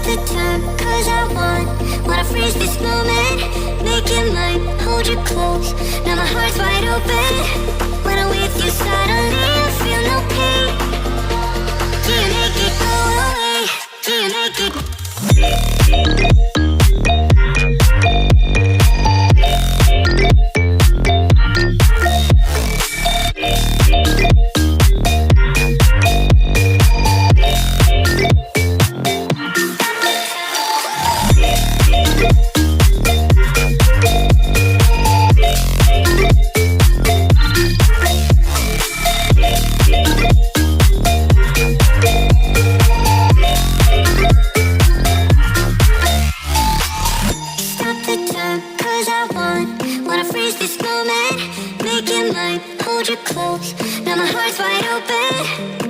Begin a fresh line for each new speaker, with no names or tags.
the time, cause wanna freeze this moment. Make it mine, hold you close. Now my heart's wide open. When I'm with you, suddenly I feel no pain. Do you make it go away? Do you make it? Wanna freeze this moment, make it mine, hold you close. Now my heart's wide open.